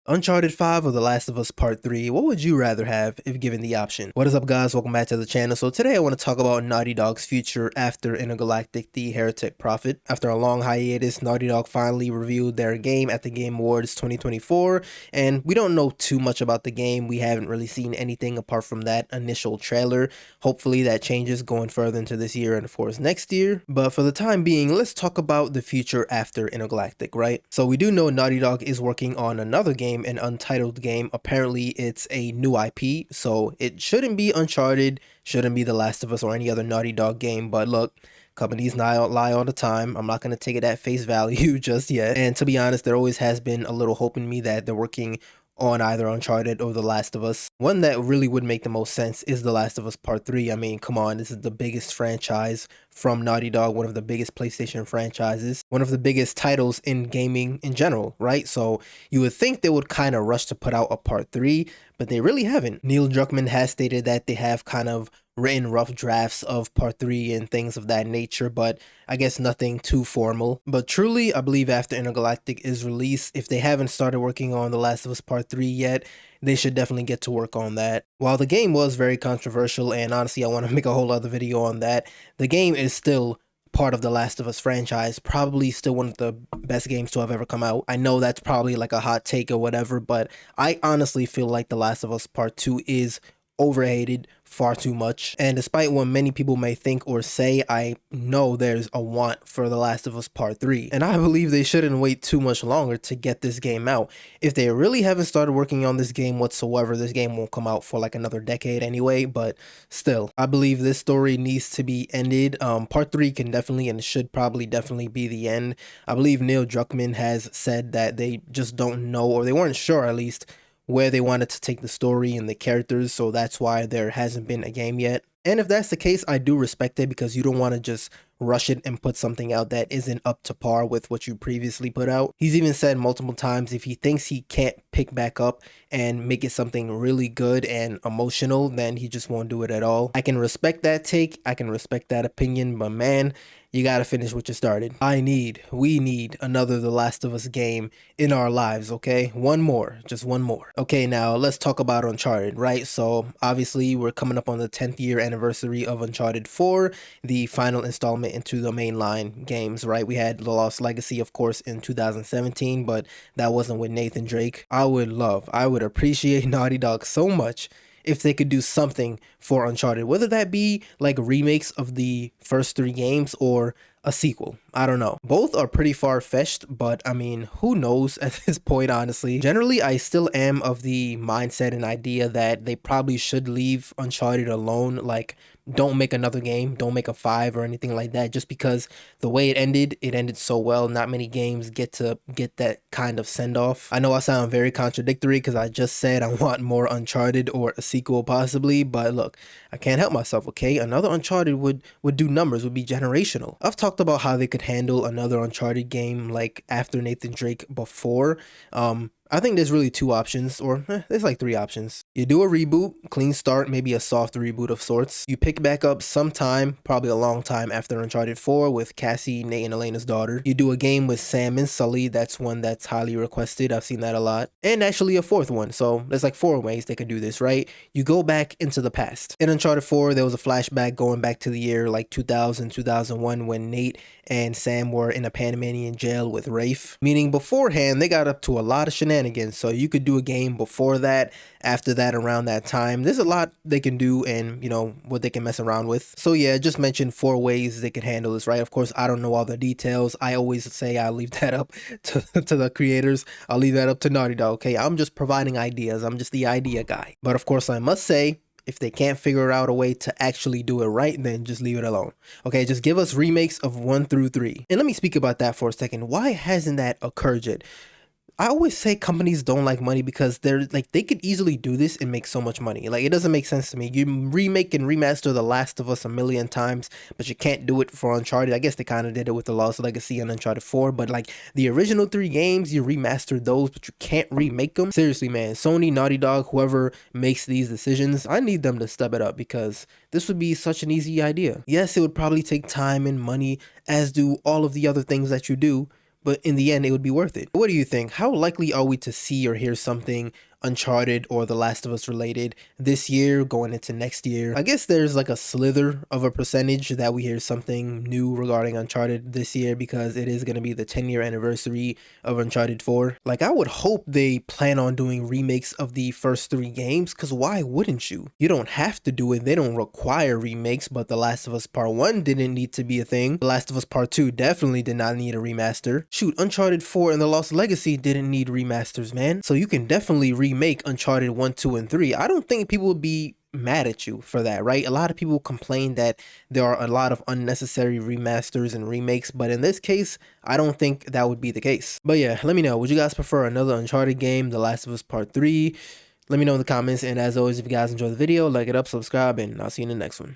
Uncharted 5 or The Last of Us Part 3, what would you rather have if given the option? What is up guys, welcome back to the channel. So today I want to talk about Naughty Dog's future after Intergalactic, the Heretic Prophet. After a long hiatus, Naughty Dog finally revealed their game at the Game Awards 2024, and we don't know too much about the game. We haven't really seen anything apart from that initial trailer. Hopefully that changes going further into this year and of course next year. But for the time being, let's talk about the future after Intergalactic, right? So we do know Naughty Dog is working on another game, an untitled game. Apparently it's a new IP, so it shouldn't be Uncharted, shouldn't be The Last of Us or any other Naughty Dog game. But look, companies lie all the time. I'm not going to take it at face value just yet. And to be honest, there always has been a little hope in me that they're working on either Uncharted or The Last of Us. One that really would make the most sense is The Last of Us Part 3. I mean, come on, this is the biggest franchise from Naughty Dog, one of the biggest PlayStation franchises, one of the biggest titles in gaming in general, right? So you would think they would kind of rush to put out a Part 3, but they really haven't. Neil Druckmann has stated that they have kind of written rough drafts of Part 3 and things of that nature, but I guess nothing too formal. But truly, I believe after Intergalactic is released, if they haven't started working on The Last of Us Part 3 yet, they should definitely get to work on that. While the game was very controversial, and honestly I want to make a whole other video on that, the game is still part of the Last of Us franchise, probably still one of the best games to have ever come out. I know that's probably like a hot take or whatever, but I honestly feel like The Last of Us Part 2 is overhated far too much. And despite what many people may think or say, I know there's a want for The Last of Us Part 3, and I believe they shouldn't wait too much longer to get this game out. If they really haven't started working on this game whatsoever, this game won't come out for like another decade anyway. But still, I believe this story needs to be ended. Part 3 can definitely and should probably definitely be the end. I believe Neil Druckmann has said that they just don't know, or they weren't sure at least, where they wanted to take the story and the characters, so that's why there hasn't been a game yet. And if that's the case, I do respect it, because you don't want to just rush it and put something out that isn't up to par with what you previously put out. He's even said multiple times if he thinks he can't pick back up and make it something really good and emotional, then he just won't do it at all. I can respect that take, I can respect that opinion, but man, you gotta finish what you started. We need another The Last of Us game in our lives, okay? One more, just one more. Okay, now let's talk about Uncharted, right? So obviously we're coming up on the 10th year anniversary of Uncharted 4, the final installment into the mainline games, right? We had The Lost Legacy, of course, in 2017, but that wasn't with Nathan Drake. I would appreciate Naughty Dog so much if they could do something for Uncharted, whether that be like remakes of the first 3 games or a sequel. I don't know. Both are pretty far-fetched, but I mean, who knows at this point, honestly. Generally, I still am of the mindset and idea that they probably should leave Uncharted alone. Like, don't make another game, don't make a 5 or anything like that, just because the way it ended so well. Not many games get to get that kind of send-off. I know I sound very contradictory because I just said I want more Uncharted or a sequel possibly, but look, I can't help myself, okay? Another Uncharted would do numbers, would be generational. I've talked about how they could handle another Uncharted game like after Nathan Drake before. I think there's really 2 options, or there's like 3 options. You do a reboot, clean start, maybe a soft reboot of sorts. You pick back up sometime, probably a long time after Uncharted 4 with Cassie, Nate, and Elena's daughter. You do a game with Sam and Sully, that's one that's highly requested, I've seen that a lot. And actually a 4th one, so there's like 4 ways they could do this, right? You go back into the past. In Uncharted 4, there was a flashback going back to the year like 2000, 2001 when Nate and Sam were in a Panamanian jail with Rafe. Meaning beforehand, they got up to a lot of shenanigans, so you could do a game before that, after that, around that time. There's a lot they can do and, you know, what they can mess around with. So yeah, just mentioned 4 ways they can handle this, right? Of course, I don't know all the details. I always say I leave that up to the creators. I'll leave that up to Naughty Dog, okay? I'm just providing ideas. I'm just the idea guy. But of course, I must say, if they can't figure out a way to actually do it right, then just leave it alone. Okay, just give us remakes of 1 through 3. And let me speak about that for a second. Why hasn't that occurred yet? I always say companies don't like money because they're like, they could easily do this and make so much money. Like, it doesn't make sense to me. You remake and remaster The Last of Us a million times, but you can't do it for Uncharted. I guess they kind of did it with The Lost Legacy and Uncharted 4, but like the original 3 games, you remastered those, but you can't remake them. Seriously, man, Sony, Naughty Dog, whoever makes these decisions, I need them to step it up, because this would be such an easy idea. Yes, it would probably take time and money, as do all of the other things that you do, but in the end, it would be worth it. What do you think? How likely are we to see or hear something Uncharted or The Last of Us related this year going into next year? I guess there's like a slither of a percentage that we hear something new regarding Uncharted this year because it is going to be the 10-year anniversary of Uncharted 4. Like, I would hope they plan on doing remakes of the first 3 games, because why wouldn't you? You don't have to do it. They don't require remakes, but The Last of Us Part 1 didn't need to be a thing. The Last of Us Part 2 definitely did not need a remaster. Shoot, Uncharted 4 and The Lost Legacy didn't need remasters, man. So you can definitely remake Uncharted 1, 2, and 3. I don't think people would be mad at you for that, right? A lot of people complain that there are a lot of unnecessary remasters and remakes, but in this case, I don't think that would be the case. But yeah, let me know. Would you guys prefer another Uncharted game, The Last of Us Part 3? Let me know in the comments, and as always, if you guys enjoyed the video, like it up, subscribe, and I'll see you in the next one.